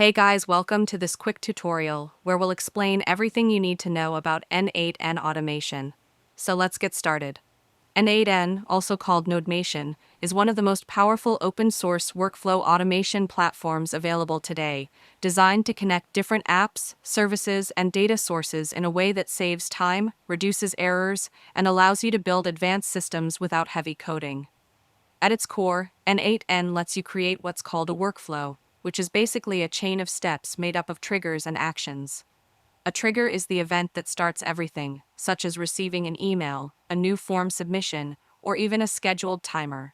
Hey guys, welcome to this quick tutorial where we'll explain everything you need to know about N8n automation. So let's get started. N8n, also called Nodemation, is one of the most powerful open-source workflow automation platforms available today, designed to connect different apps, services, and data sources in a way that saves time, reduces errors, and allows you to build advanced systems without heavy coding. At its core, N8n lets you create what's called a workflow, which is basically a chain of steps made up of triggers and actions. A trigger is the event that starts everything, such as receiving an email, a new form submission, or even a scheduled timer.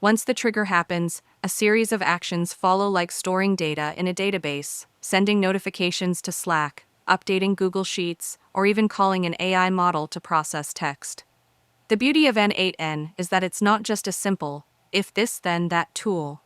Once the trigger happens, a series of actions follow, like storing data in a database, sending notifications to Slack, updating Google Sheets, or even calling an AI model to process text. The beauty of N8n is that it's not just a simple, if this then that tool.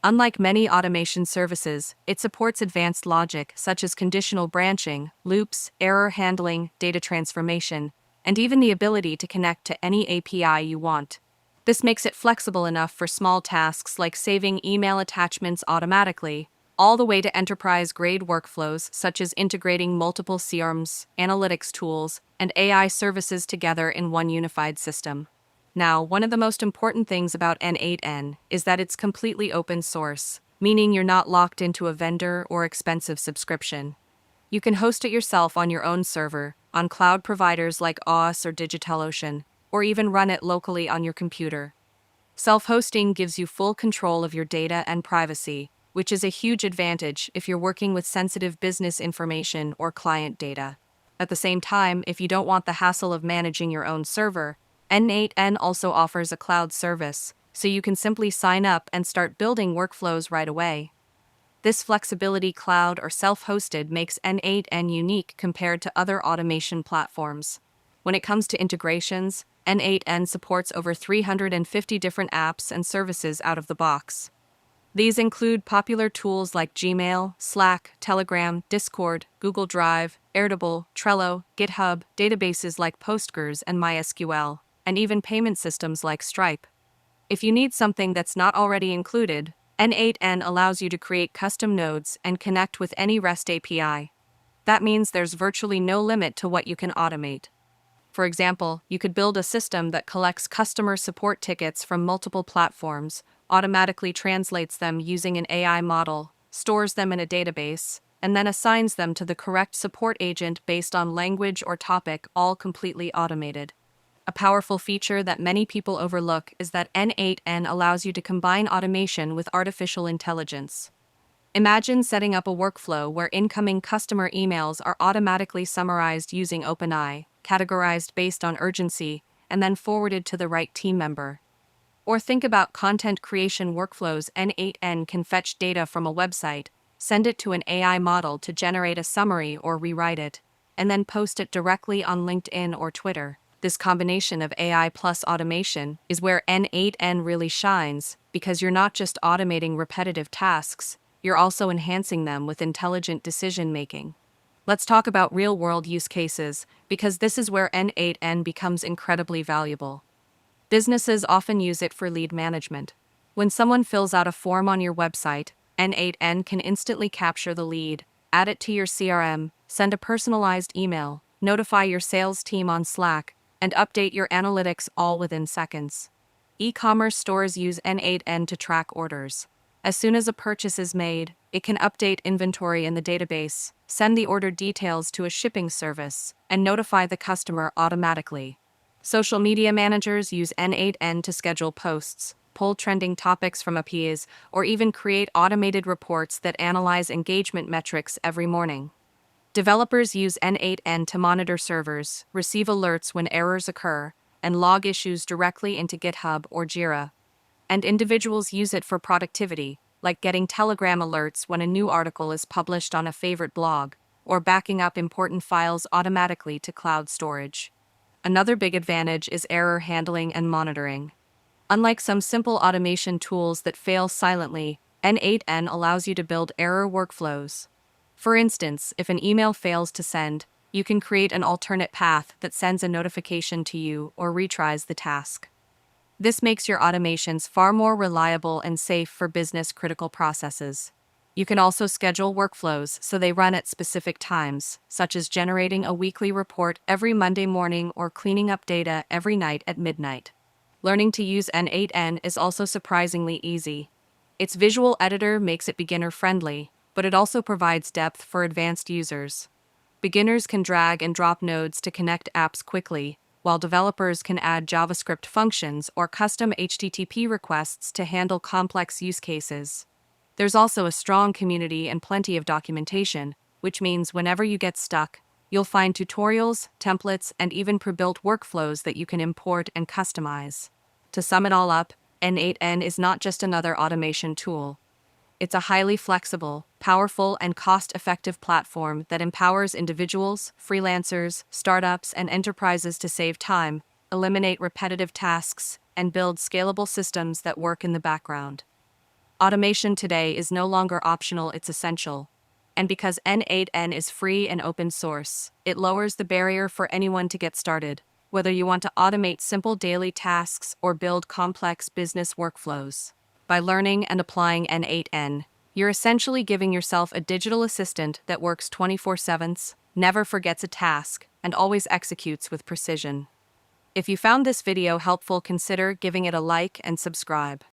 Unlike many automation services, it supports advanced logic such as conditional branching, loops, error handling, data transformation, and even the ability to connect to any API you want. This makes it flexible enough for small tasks like saving email attachments automatically, all the way to enterprise-grade workflows such as integrating multiple CRMs, analytics tools, and AI services together in one unified system. Now, one of the most important things about N8n is that it's completely open source, meaning you're not locked into a vendor or expensive subscription. You can host it yourself on your own server, on cloud providers like AWS or DigitalOcean, or even run it locally on your computer. Self-hosting gives you full control of your data and privacy, which is a huge advantage if you're working with sensitive business information or client data. At the same time, if you don't want the hassle of managing your own server, N8n also offers a cloud service, so you can simply sign up and start building workflows right away. This flexibility, cloud or self-hosted, makes N8n unique compared to other automation platforms. When it comes to integrations, N8n supports over 350 different apps and services out of the box. These include popular tools like Gmail, Slack, Telegram, Discord, Google Drive, Airtable, Trello, GitHub, databases like Postgres and MySQL, and even payment systems like Stripe. If you need something that's not already included, N8n allows you to create custom nodes and connect with any REST API. That means there's virtually no limit to what you can automate. For example, you could build a system that collects customer support tickets from multiple platforms, automatically translates them using an AI model, stores them in a database, and then assigns them to the correct support agent based on language or topic, all completely automated. A powerful feature that many people overlook is that N8n allows you to combine automation with artificial intelligence. Imagine setting up a workflow where incoming customer emails are automatically summarized using OpenAI, categorized based on urgency, and then forwarded to the right team member. Or think about content creation workflows. N8n can fetch data from a website, send it to an AI model to generate a summary or rewrite it, and then post it directly on LinkedIn or Twitter. This combination of AI plus automation is where N8n really shines, because you're not just automating repetitive tasks, you're also enhancing them with intelligent decision-making. Let's talk about real-world use cases, because this is where N8n becomes incredibly valuable. Businesses often use it for lead management. When someone fills out a form on your website, N8n can instantly capture the lead, add it to your CRM, send a personalized email, notify your sales team on Slack, and update your analytics all within seconds. E-commerce stores use N8n to track orders. As soon as a purchase is made, it can update inventory in the database, send the order details to a shipping service, and notify the customer automatically. Social media managers use N8n to schedule posts, pull trending topics from APIs, or even create automated reports that analyze engagement metrics every morning. Developers use N8n to monitor servers, receive alerts when errors occur, and log issues directly into GitHub or Jira. And individuals use it for productivity, like getting Telegram alerts when a new article is published on a favorite blog, or backing up important files automatically to cloud storage. Another big advantage is error handling and monitoring. Unlike some simple automation tools that fail silently, N8n allows you to build error workflows. For instance, if an email fails to send, you can create an alternate path that sends a notification to you or retries the task. This makes your automations far more reliable and safe for business-critical processes. You can also schedule workflows so they run at specific times, such as generating a weekly report every Monday morning or cleaning up data every night at midnight. Learning to use N8n is also surprisingly easy. Its visual editor makes it beginner-friendly, but it also provides depth for advanced users. Beginners can drag and drop nodes to connect apps quickly, while developers can add JavaScript functions or custom HTTP requests to handle complex use cases. There's also a strong community and plenty of documentation, which means whenever you get stuck, you'll find tutorials, templates, and even pre-built workflows that you can import and customize. To sum it all up, N8n is not just another automation tool. It's a highly flexible, powerful, and cost-effective platform that empowers individuals, freelancers, startups, and enterprises to save time, eliminate repetitive tasks, and build scalable systems that work in the background. Automation today is no longer optional, it's essential. And because N8n is free and open source, it lowers the barrier for anyone to get started, whether you want to automate simple daily tasks or build complex business workflows. By learning and applying N8n, you're essentially giving yourself a digital assistant that works 24/7, never forgets a task, and always executes with precision. If you found this video helpful, consider giving it a like and subscribe.